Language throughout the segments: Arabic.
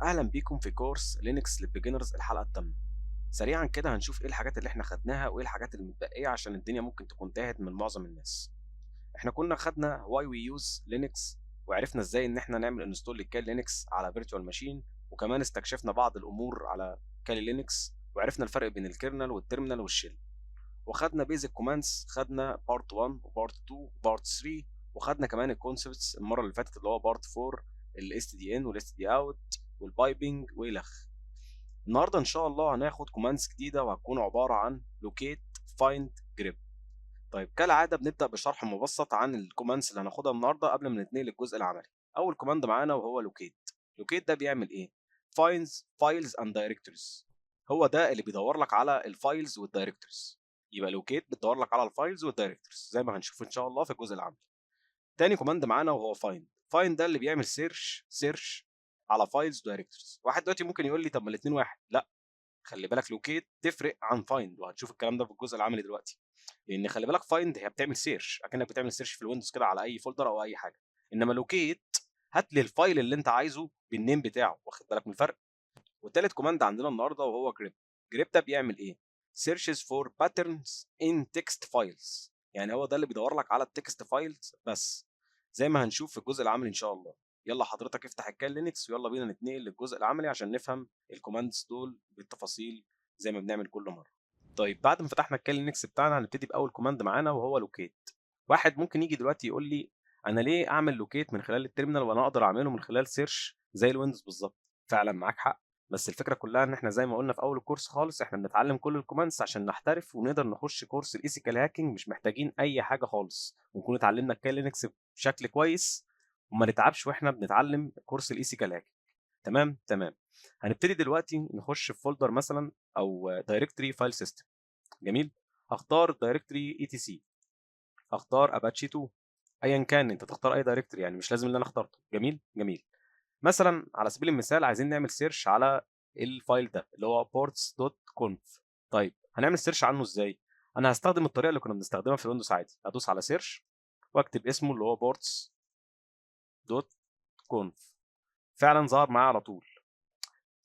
اهلا بيكم في كورس لينكس للبيجنرز الحلقه الثامنه. سريعا كده هنشوف ايه الحاجات اللي احنا خدناها وايه الحاجات اللي متبقيه عشان الدنيا ممكن تكون تاهت من معظم الناس. احنا كنا خدنا واي وي يوز لينكس، وعرفنا ازاي ان احنا نعمل انستول للكال لينكس على فيرتشوال ماشين، وكمان استكشفنا بعض الامور على كالي لينكس، وعرفنا الفرق بين الكيرنل والتيرمينال والشيل. وخدنا بيزك كوماندز، خدنا بارت 1 وبارت 2 وبارت 3، وخدنا كمان الكونسبتس المره اللي فاتت اللي هو بارت 4، الاس تي دي ان والاس تي دي اوت والبايبنج والخ. النهارده ان شاء الله هناخد كوماندز جديده وهتكون عباره عن لوكيت، فايند، جريب. طيب كالعاده بنبدا بشرح مبسط عن الكوماندز اللي هناخدها النهارده قبل ما نتنقل للجزء العملي. اول كوماند معانا وهو لوكيت. لوكيت ده بيعمل ايه؟ finds files and directories. هو ده اللي بيدور لك على الفايلز والدايركتوريز. يبقى لوكيت بتدور لك على الفايلز والدايركتوريز زي ما هنشوف ان شاء الله في الجزء العملي. تاني كوماند معانا وهو فايند. فايند ده اللي بيعمل سيرش على فايلز ودايركتوريز. واحد دلوقتي ممكن يقول لي طب ما الاثنين واحد. لا، خلي بالك لوكيت تفرق عن فايند، وهتشوف الكلام ده في الجزء العملي دلوقتي. لان خلي بالك فايند هي بتعمل سيرش اكنك بتعمل سيرش في الويندوز كده على اي فولدر او اي حاجه، انما لوكيت هات لي الفايل اللي انت عايزه بالنيم بتاعه. واخد بالك من الفرق؟ والتالت كوماند عندنا النهارده وهو جريب. جريب ده بيعمل ايه؟ searches for patterns in text files. يعني هو ده اللي بيدور لك على التكست فايلز بس، زي ما هنشوف في الجزء العملي ان شاء الله. يلا حضرتك افتح الكال لينكس ويلا بينا نتنقل للجزء العملي عشان نفهم الكوماندز دول بالتفاصيل زي ما بنعمل كل مره. طيب بعد ما فتحنا الكال لينكس بتاعنا هنبتدي باول كوماند معانا وهو لوكيت. واحد ممكن يجي دلوقتي يقول لي انا ليه اعمل لوكيت من خلال التيرمينال وانا اقدر اعمله من خلال سيرش زي الويندوز بالظبط؟ فعلا معاك حق، بس الفكره كلها ان احنا زي ما قلنا في اول الكورس خالص احنا بنتعلم كل الكوماندز عشان نحترف ونقدر نخش كورس الايثيكال هاكينج مش محتاجين اي حاجه خالص، ونكون اتعلمنا الكال لينكس بشكل كويس وما نتعبش واحنا بنتعلم كورس الايثيكال هاكينج. تمام تمام. هنبتدي دلوقتي نخش في فولدر مثلا او دايركتوري فايل سيستم. جميل. هختار دايركتوري اي تي سي، هختار اباتشي 2. ايا كان انت تختار اي دايركتوري، يعني مش لازم اللي انا اخترته. جميل جميل. مثلا على سبيل المثال عايزين نعمل سيرش على الفايل ده اللي هو ports.conf. طيب هنعمل سيرش عنه ازاي؟ انا هستخدم الطريقه اللي كنا بنستخدمها في الويندوز عادي. هدوس على سيرش واكتب اسمه اللي هو ports.conf. فعلا ظهر معايا على طول،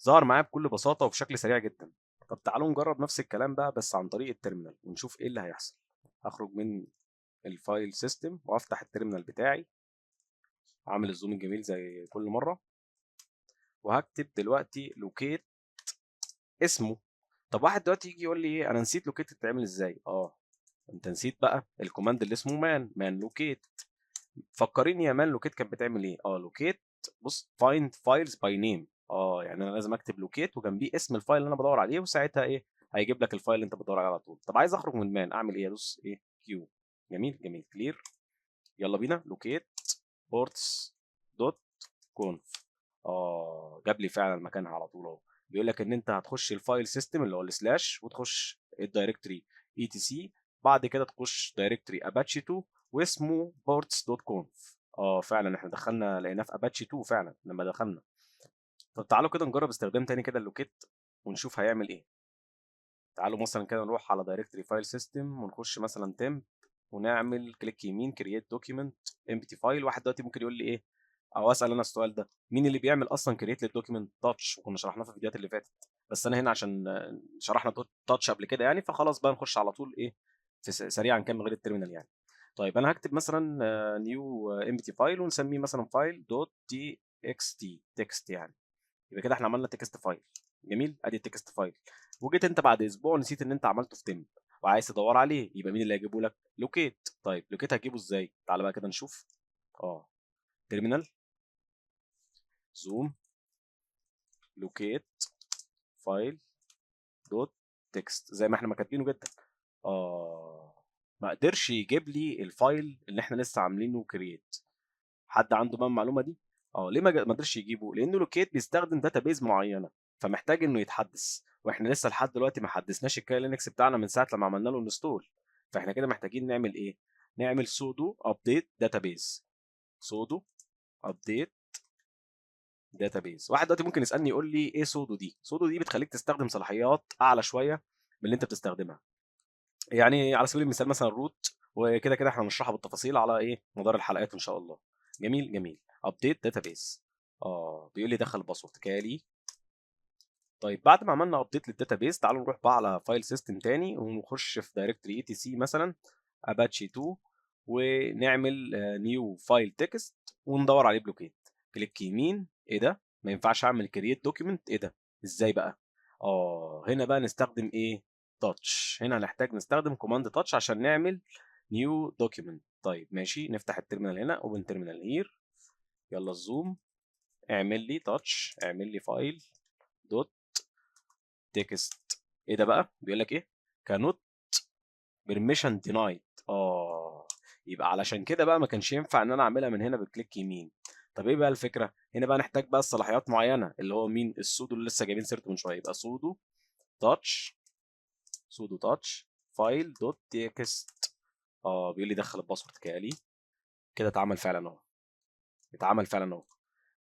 ظهر معايا بكل بساطه وبشكل سريع جدا. طب تعالوا نجرب نفس الكلام بقى بس عن طريق التيرمينال ونشوف ايه اللي هيحصل. هخرج من الفايل سيستم وافتح التيرمينال بتاعي، عامل الزوم الجميل زي كل مره، وهكتب دلوقتي لوكيت اسمه. طب واحد دلوقتي يجي يقول لي ايه، انا نسيت لوكيت تتعمل ازاي؟ انت نسيت بقى الكوماند اللي اسمه مان لوكيت. فكريني يا مان، لوكيت كانت بتعمل ايه؟ لوكيت، بص فايند فايلز باي نيم. يعني انا لازم اكتب لوكيت وجنبيه اسم الفايل اللي انا بدور عليه، وساعتها ايه؟ هيجيب لك الفايل اللي انت بتدور عليه على طول. طب عايز اخرج من مان اعمل ايه؟ ادوس ايه؟ كيو. جميل جميل كلير. يلا بينا لوكيت بورتس دوت كونف. جاب لي فعلا مكانها على طول اهو. بيقول لك ان انت هتخش الفايل سيستم اللي هو السلاش وتخش الدايركتوري اي تي سي، بعد كده تخش دايركتوري اباتشي 2 واسمه بورتس دوت كونف. فعلا احنا دخلنا لقيناه في اباتشي 2 فعلا لما دخلنا. طب تعالوا كده نجرب استخدام تاني كده اللوكيت ونشوف هيعمل ايه. تعالوا مثلا كده نروح على دايركتوري فايل سيستم ونخش مثلا تمب ونعمل كليك يمين كرييت دوكيمنت امبتي فايل. واحد دلوقتي ممكن يقول لي ايه، او اسال انا السؤال ده، مين اللي بيعمل اصلا كرييت للدوكيمنت؟ تاتش، وكنا شرحناه في الفيديوهات اللي فاتت. بس انا هنا عشان شرحنا تاتش قبل كده يعني، فخلاص بقى نخش على طول ايه في سريعا كان من غير التيرمينال يعني. طيب انا هكتب مثلا نيو امبتي فايل ونسميه مثلا فايل دوت تي اكس تي تكست يعني. يبقى كده احنا عملنا تكست فايل. جميل، ادي التكست فايل. وجيت انت بعد اسبوع نسيت ان انت عملته في تيم وعايز تدور عليه، يبقى مين اللي هيجيبه لك؟ لوكيت. طيب لوكيت هتجيبه ازاي؟ تعالى بقى كده نشوف. اه تيرمينال، زوم، لوكيت فايل دوت تكست زي ما احنا ما كاتبينه جدا. ما قدرش يجيب لي الفايل اللي احنا لسه عاملينه كرييت. حد عنده بقى المعلومه دي؟ ليه ما قدرش يجيبه؟ لانه لوكيت بيستخدم داتابيز معينه، فمحتاج انه يتحدث، واحنا لسه لحد دلوقتي ما حدثناش الكاي لينكس بتاعنا من ساعه لما عملنا له انستول. فاحنا كده محتاجين نعمل ايه؟ نعمل سودو ابديت داتابيز. سودو ابديت داتابيز. واحد دلوقتي ممكن يسالني يقول لي ايه سودو دي؟ سودو دي بتخليك تستخدم صلاحيات اعلى شويه من اللي انت بتستخدمها. يعني على سبيل المثال مثلا روت، وكده كده احنا هنشرحها بالتفاصيل على ايه مدار الحلقات ان شاء الله. جميل جميل. ابديت داتابيز. بيقول لي دخل الباسورد كالي. طيب بعد ما عملنا ابديت للداتابيز، تعالوا نروح بقى على فايل سيستم تاني ونخش في دايركتوري اي تي سي مثلا اباتشي 2، ونعمل نيو فايل تكست وندور عليه بلوكيت. كليك يمين، ايه ده؟ ما ينفعش اعمل كرييت دوكيمنت، ايه ده؟ ازاي بقى؟ هنا بقى نستخدم ايه؟ تاتش. هنا هنحتاج نستخدم كوماند تاتش عشان نعمل نيو دوكيمنت. طيب ماشي، نفتح التيرمينال هنا، اوبن تيرمينال هير. يلا الزوم، اعمل لي تاتش، اعمل لي فايل دوت تكست. ايه ده بقى؟ بيقول لك ايه؟ كانوت بيرميشن دينايد. يبقى علشان كده بقى ما كانش ينفع ان انا اعملها من هنا بالكليك يمين. طب ايه بقى الفكره؟ هنا بقى نحتاج بقى الصلاحيات معينه، اللي هو مين؟ السودو اللي لسه جايبين سيرته من شويه. يبقى سودو تاتش، سودو تاتش فايل دوت تكست. بيقول لي دخل الباسورد كالي. كده اتعمل فعلا اهو، اتعمل فعلا اهو.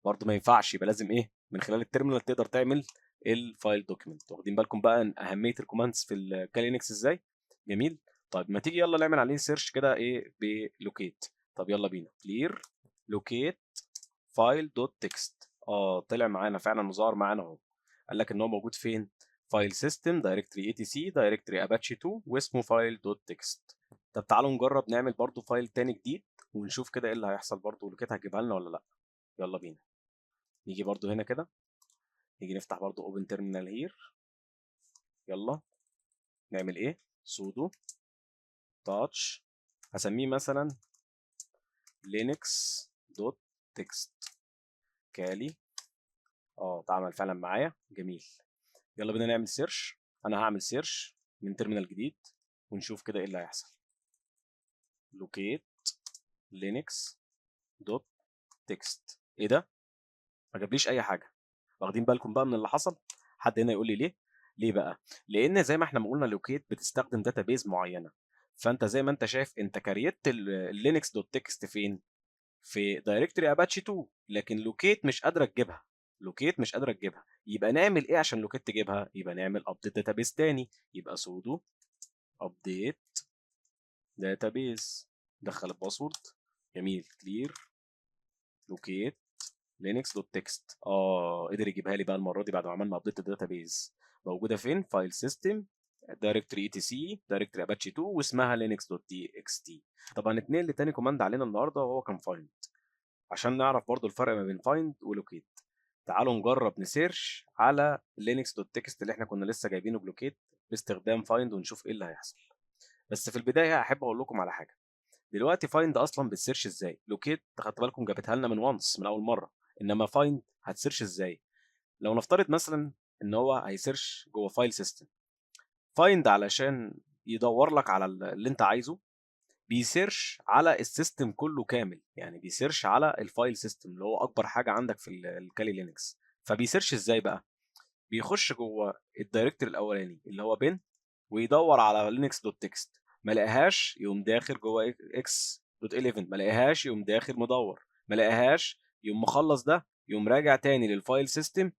برضه ما ينفعش، يبقى لازم ايه؟ من خلال التيرمينال تقدر تعمل الفايل دوكيمنت. واخدين بالكم بقى ان اهميه الكوماندز في الكالينكس ازاي؟ جميل. طيب ما تيجي يلا نعمل عليه سيرش كده ايه بلوكيت. طب يلا بينا، كلير لوكيت فايل دوت تكست. طلع معانا فعلا وظهر معانا اهو. قال لك ان هو موجود فين؟ فايل سيستم دايركتري اي تي سي دايركتري اباتشي 2 واسمه فايل دوت تكست. طب تعالوا نجرب نعمل برضو فايل تاني جديد ونشوف كده ايه اللي هيحصل. برضو لوكيت هتجيبها لنا ولا لا؟ يلا بينا. نيجي برضو هنا كده، نيجي نفتح برضو اوبن تيرمينال هير. يلا نعمل ايه؟ سودو تاتش، هسميه مثلا لينكس دوت تكست كالي. اتعمل فعلا معايا، جميل. يلا بينا نعمل سيرش. انا هعمل سيرش من تيرمينال جديد ونشوف كده ايه اللي هيحصل. لوكيت لينكس دوت تكست. ايه ده؟ ما جابليش اي حاجه. واخدين بالكم بقى من اللي حصل؟ حد هنا يقول لي ليه؟ ليه بقى؟ لان زي ما احنا ما قلنا لوكيت بتستخدم داتابيز معينه. فانت زي ما انت شايف انت كريت اللينكس دوت تكست فين؟ في دايركتوري اباتشي 2، لكن لوكيت مش قادره تجيبها. لوكيت مش قادره تجيبها. يبقى نعمل ايه عشان لوكيت تجيبها؟ يبقى نعمل ابديت داتابيز تاني. يبقى سودو ابديت داتابيز، دخل الباسورد. جميل، كلير لوكيت لينكس دوت تكست. قدر يجيبها لي بقى المره دي بعد ما عملنا ابديت الداتابيز. موجوده فين؟ فايل سيستم دايركتوري اي تي سي دايركتوري اباتشي 2 واسمها لينكس دوت تي اكس تي. طبعا اتنين لتاني كوماند علينا النهارده وهو كان فايند، عشان نعرف برضو الفرق ما بين فايند ولوكيت. تعالوا نجرب نسيرش على لينكس دوت تكست اللي احنا كنا لسه جايبينه بلوكيت باستخدام فايند ونشوف ايه اللي هيحصل. بس في البدايه احب اقول لكم على حاجه. دلوقتي فايند اصلا بتسيرش ازاي؟ لوكيت خدت بالكم جابتها لنا من وانس من اول مره، انما فايند هتسيرش ازاي؟ لو نفترض مثلا ان هو هيسيرش جوه فايل سيستم، فايند علشان يدور لك على اللي انت عايزه بيسيرش على السيستم كله كامل. يعني بيسيرش على الفايل سيستم اللي هو اكبر حاجه عندك في الكالي لينكس. فبيسيرش ازاي بقى؟ بيخش جوه الدايركتوري الاولاني اللي هو بن، ويدور على لينكس دوت تكست. ما لقاهاش يقوم داخل جوه اكس دوت 11، ما لقاهاش يقوم داخل مدور، ما لقاهاش يقوم مخلص ده، يقوم راجع تاني للفايل سيستم،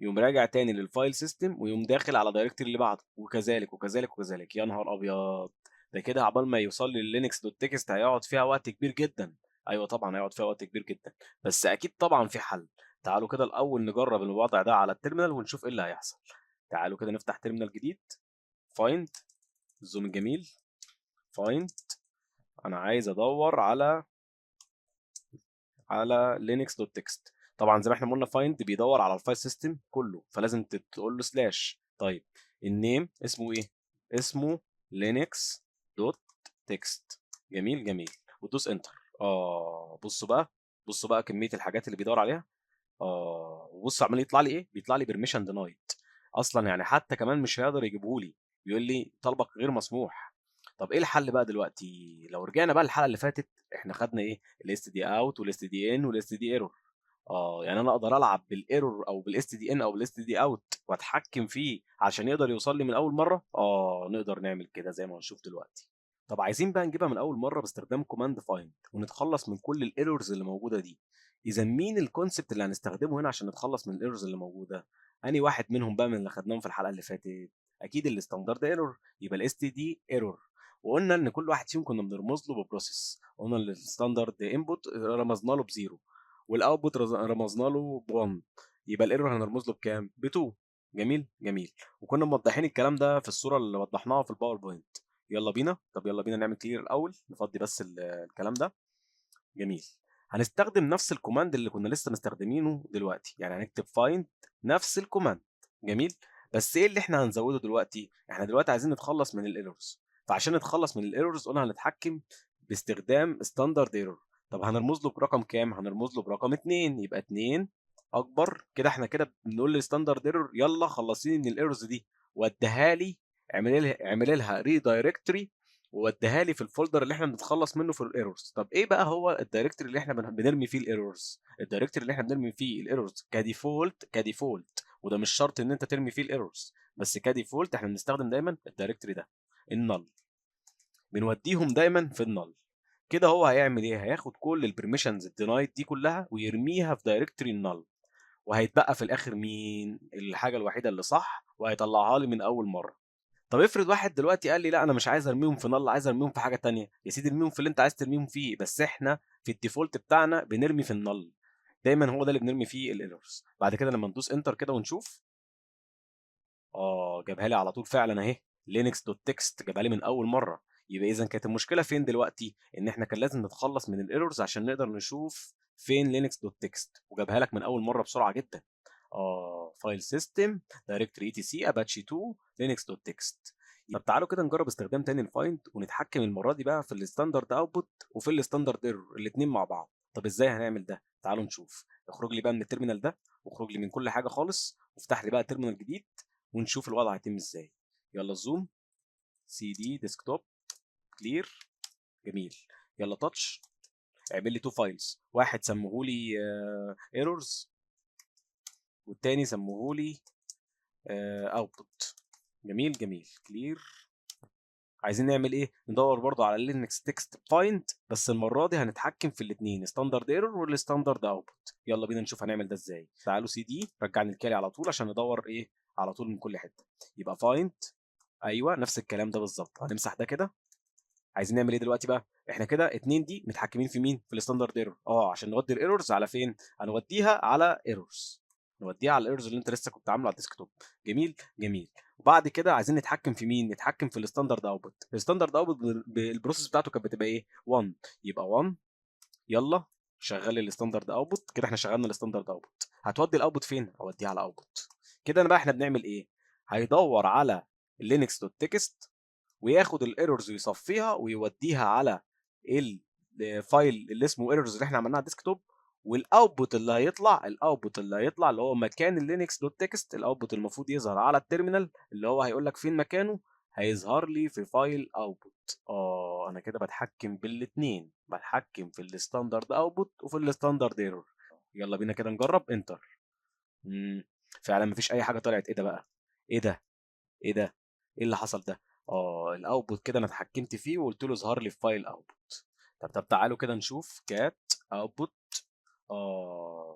يقوم راجع تاني للفايل سيستم ويقوم داخل على دايركتوري اللي بعده، وكذلك وكذلك وكذلك. يا نهار ابيض! ده كده عقبال ما يوصل للينكس دوت تكست هيقعد فيها وقت كبير جدا. ايوه طبعا هيقعد فيها وقت كبير جدا، بس اكيد طبعا في حل. تعالوا كده الاول نجرب الوضع ده على التيرمينال ونشوف ايه اللي هيحصل. تعالوا كده نفتح تيرمينال جديد. فايند، الزوم الجميل، فايند. انا عايز ادور على لينكس دوت تكست. طبعا زي ما احنا قلنا فايند بيدور على الفايل سيستم كله، فلازم تقول له سلاش. طيب النيم اسمه ايه؟ اسمه لينكس دوت تكست. جميل جميل، وتدوس انتر. بصوا بقى، بصوا بقى كميه الحاجات اللي بيدور عليها. وبص عمال يطلع لي ايه؟ بيطلع لي بيرميشن دينايد اصلا. يعني حتى كمان مش هيقدر يجيبه لي، بيقول لي طلبك غير مسموح. طب ايه الحل بقى دلوقتي؟ لو رجعنا بقى الحلقه اللي فاتت، احنا خدنا ايه؟ الاس دي اوت والاس دي ان والاس دي ايرور. يعني انا اقدر العب بالايرور او بالاس دي ان او بالاس دي اوت واتحكم فيه عشان يقدر يوصل لي من اول مره. نقدر نعمل كده زي ما هنشوف دلوقتي. طب عايزين بقى نجيبها من اول مره باستخدام كوماند فايند ونتخلص من كل الايرورز اللي موجوده دي. اذا مين الكونسبت اللي هنستخدمه هنا عشان نتخلص من الايرورز اللي موجوده؟ اني واحد منهم بقى من اللي خدناهم في الحلقه اللي فاتت؟ اكيد الستاندرد ايرور، يبقى الاس تي دي ايرور. وقلنا ان كل واحد فيهم كنا بنرمز له ببروسيس. قلنا الستاندرد انبوت رمزنا له بزيرو، والاوتبوت رمزنا له ب1، يبقى الايرور هنرمز له بكام؟ ب2. جميل جميل. وكنا موضحين الكلام ده في الصوره اللي وضحناها في الباوربوينت. يلا بينا. طب يلا بينا نعمل كلير الاول، نفضي بس الكلام ده. جميل. هنستخدم نفس الكوماند اللي كنا لسه مستخدمينه دلوقتي، يعني هنكتب find نفس الكوماند. جميل. بس ايه اللي احنا هنزوده دلوقتي؟ احنا دلوقتي عايزين نتخلص من الايرورز، فعشان نتخلص من الايرورز قلنا هنتحكم باستخدام ستاندرد ايرور. طب هنرمز له برقم كام؟ هنرمز له برقم 2، يبقى 2 اكبر. كده احنا كده بنقول للستاندرد ايرور يلا خلصيني من الايرورز دي واديها لي، اعملي لها ريدايركتوري ووديها لي في الفولدر اللي احنا بنتخلص منه في الايرورز. طب ايه بقى هو الدايركتوري اللي احنا بنرمي فيه الايرورز؟ الدايركتوري اللي احنا بنرمي فيه الايرورز كديفولت، وده مش شرط ان انت ترمي فيه الايرورز، بس كديفولت احنا بنستخدم دايما الدايركتوري ده، النل. بنوديهم دايما في النل. كده هو هيعمل ايه؟ هياخد كل البرميشنز الدينايد دي كلها ويرميها في دايركتوري النل، وهيتبقى في الاخر مين؟ الحاجه الوحيده اللي صح، وهيطلعها لي من اول مره. طب افرض واحد دلوقتي قال لي لا انا مش عايز ارميهم في نل، عايز ارميهم في حاجه تانية. يا سيدي ارميهم في اللي انت عايز ترميهم فيه، بس احنا في الديفولت بتاعنا بنرمي في النل دايما، هو ده اللي بنرمي فيه الايرورز. بعد كده لما ندوس انتر كده ونشوف، جابها لي على طول فعلا اهي، لينكس دوت تكست، جابها لي من اول مره. يبقى اذا كانت المشكله فين دلوقتي؟ ان احنا كان لازم نتخلص من الايرورز عشان نقدر نشوف فين لينكس دوت تكست، وجابها لك من اول مره بسرعه جدا. فايل سيستم دايركتوري اي تي سي اباتشي 2 لينكس دوت تكست. طب تعالوا كده نجرب استخدام تاني الفايند، ونتحكم المره دي بقى في الستاندرد اوتبوت وفي الستاندرد ايرور الاثنين مع بعض. طب ازاي هنعمل ده؟ تعالوا نشوف. اخرج لي بقى من التيرمينال ده، واخرج لي من كل حاجه خالص، وافتح لي بقى تيرمينال جديد، ونشوف الوضع هيتم ازاي. يلا زوم، سي دي ديسكتوب، كلير. جميل. يلا تاتش، اعمل لي تو فايلز، واحد سموهولي ايرورز، والتاني سموهولي اوتبوت. جميل جميل. كلير. عايزين نعمل ايه؟ ندور برضو على لينكس تكست فايند، بس المره دي هنتحكم في الاثنين، ستاندرد ايرور والستاندرد اوتبوت. يلا بينا نشوف هنعمل ده ازاي. تعالوا سي دي، رجعني الكالي على طول عشان ندور ايه على طول من كل حته. يبقى فايند، ايوه نفس الكلام ده بالظبط. هنمسح ده كده. عايزين نعمل ايه دلوقتي بقى؟ احنا كده اتنين دي متحكمين في مين؟ في الستاندرد ايرور. عشان نودي الايرورز على فين؟ هنوديها على ايرورز، نوديها على الايرورز اللي انت لسه كنت عامله على الديسكتوب. جميل جميل. وبعد كده عايزين نتحكم في مين؟ نتحكم في الستاندرد اوتبوت. الستاندرد اوتبوت البروسيس بتاعته كانت بتبقى ايه؟ 1. يبقى 1. يلا شغل الستاندرد اوتبوت. كده احنا شغلنا الستاندرد اوتبوت. هتودي الاوتبوت فين؟ اوديها على اوتبوت. كده انا بقى احنا بنعمل ايه؟ هيدور على لينكس دوت تكست وياخد الايرورز ويصفيها ويوديها على الفايل اللي اسمه ايرورز اللي احنا عملناها على الديسكتوب. والاوتبوت اللي هيطلع، اللي هو مكان اللينكس دوت تكست، الاوتبوت المفروض يظهر على التيرمينال اللي هو هيقول لك فين مكانه، هيظهر لي في فايل اوتبوت. انا كده بتحكم بالاثنين، بتحكم في الستاندرد اوتبوت وفي الستاندرد ايرور. يلا بينا كده نجرب. انتر. فعلا مفيش اي حاجه طلعت. ايه ده بقى؟ ايه ده؟ ايه ده؟ ايه اللي حصل ده؟ الاوتبوت كده انا اتحكمت فيه وقلت له اظهر لي في فايل اوتبوت. طب تعالوا كده نشوف كات اوتبوت.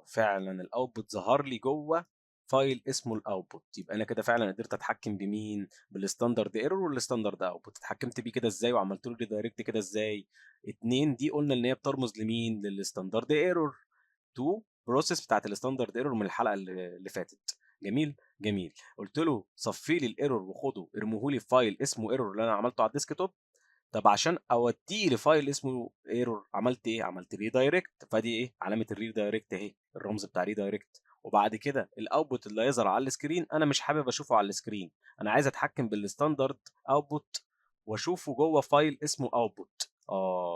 فعلا الاوتبوت ظهر لي جوه فايل اسمه الاوتبوت. يبقى انا كده فعلا قدرت اتحكم بمين؟ بالستاندرد ايرور والستاندرد اوتبوت. اتحكمت بيه كده ازاي وعملت له ريدايركت كده ازاي؟ اتنين دي قلنا ان هي بترمز لمين؟ للستاندرد ايرور. 2 بروسيس بتاعت الستاندرد ايرور من الحلقه اللي فاتت. جميل جميل. قلت له صفي لي الايرور وخده ارميه لي في فايل اسمه ايرور اللي انا عملته على الديسكتوب. طب عشان اوديه لفايل اسمه ايرور عملت ايه؟ عملت ريدايركت. فدي ايه؟ علامه الريدايركت اهي، الرمز بتاع ريدايركت. وبعد كده الاوتبوت اللي هيظهر على السكرين انا مش حابب اشوفه على السكرين، انا عايز اتحكم بالستاندرد اوتبوت واشوفه جوه فايل اسمه اوتبوت.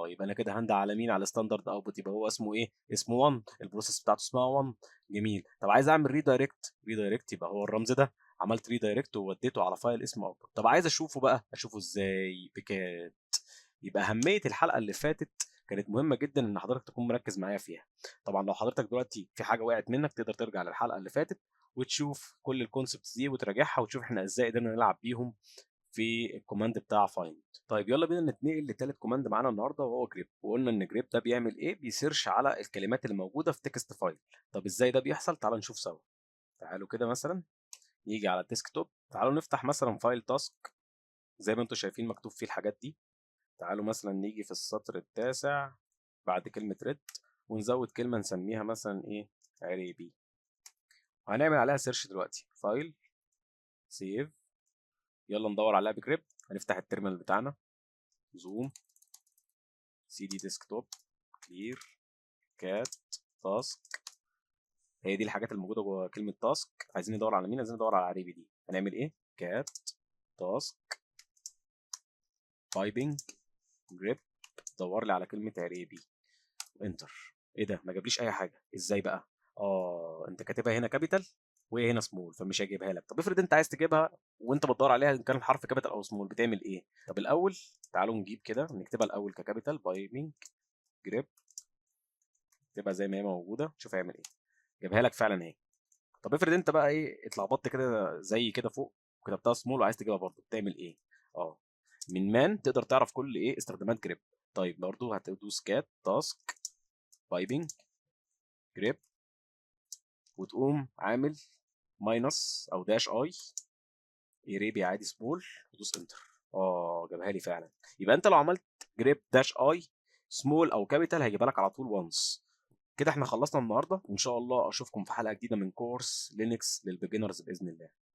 يبقى انا كده هندع على مين؟ على ستاندرد اوتبوت. يبقى هو اسمه ايه؟ اسمه 1، البروسيس بتاعته اسمها 1. جميل. طب عايز اعمل ريدايركت يبقى هو الرمز ده. عملت ريدايركت ووديته على فايل اسمه اوتبوت. طب عايز اشوفه بقى، اشوفه ازاي؟ بكات. يبقى اهميه الحلقه اللي فاتت كانت مهمه جدا ان حضرتك تكون مركز معايا فيها. طبعا لو حضرتك دلوقتي في حاجه وقعت منك تقدر ترجع للحلقه اللي فاتت وتشوف كل الكونسبتس دي وتراجعها وتشوف احنا ازاي قدرنا نلعب بيهم في الكوماند بتاع فايند. طيب يلا بينا نتنقل لتالت كوماند معانا النهارده وهو جريب. وقلنا ان جريب ده بيعمل ايه؟ بيسيرش على الكلمات اللي موجوده في تكست فايل. طب ازاي ده بيحصل؟ تعالوا نشوف سوا. تعالوا كده مثلا نيجي على الديسكتوب، تعالوا نفتح مثلا فايل تاسك زي ما انتم شايفين مكتوب فيه الحاجات دي. تعالوا مثلا نيجي في السطر التاسع بعد كلمة ريد ونزود كلمه نسميها مثلا ايه، عريبي. هنعمل عليها سيرش دلوقتي، فايل، سيف، يلا ندور عليها بجريب. هنفتح التيرمينال بتاعنا، زوم، سي دي ديسكتوب، كلير، كات، تاسك. هي دي الحاجات الموجوده جوه كلمه تاسك. عايزين ندور على مين؟ عايزين ندور على عريبي دي. هنعمل ايه؟ كات، تاسك، تايبنج، جريب، دور لي على كلمه عريبي، انتر. ايه ده؟ ما جابليش اي حاجه. ازاي بقى؟ انت كاتبها هنا كابيتال وهي هنا سمول، فمش هيجيبها لك. طب افرض انت عايز تجيبها وانت بتدور عليها ان كان الحرف كابيتال او سمول، بتعمل ايه؟ طب الاول تعالوا نجيب كده، نكتبها الاول ككابيتال، بايبنج جريب، تبقى زي ما هي موجوده. شوف هيعمل ايه. جابها لك فعلا اهي. طب افرض انت بقى ايه، اتلخبطت كده زي كده فوق وكتبتها سمول وعايز تجيبها برضه، بتعمل ايه؟ اه من مان تقدر تعرف كل ايه استخدامات جريب. طيب برضه هتدوس كات تاسك بايبنج جريب، وتقوم عامل ماينس او داش اي، يريبي عادي سمول، ودوس انتر. جابها لي فعلا. يبقى انت لو عملت جريب داش اي سمول او كابيتال هيجيبها لك على طول وانس. كده احنا خلصنا النهارده، وان شاء الله اشوفكم في حلقه جديده من كورس لينكس للبيجنرز باذن الله.